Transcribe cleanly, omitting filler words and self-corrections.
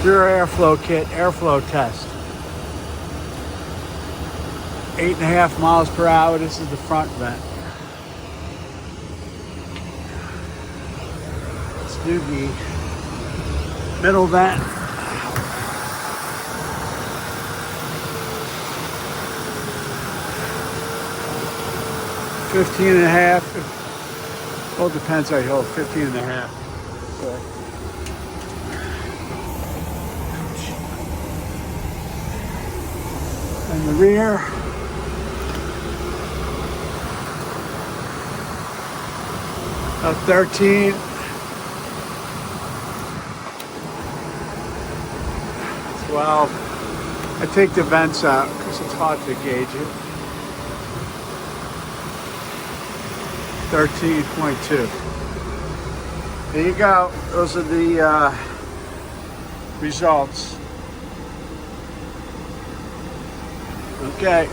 Pure airflow kit, airflow test. 8.5 miles per hour. This is the front vent. Let's do the middle vent. $15 and a half. Well, it depends how you hold. 15 and a half. So. And the rear. About 13. 12. I take the vents out because it's hard to gauge it. 13.2. There you go. Those are the results. Okay.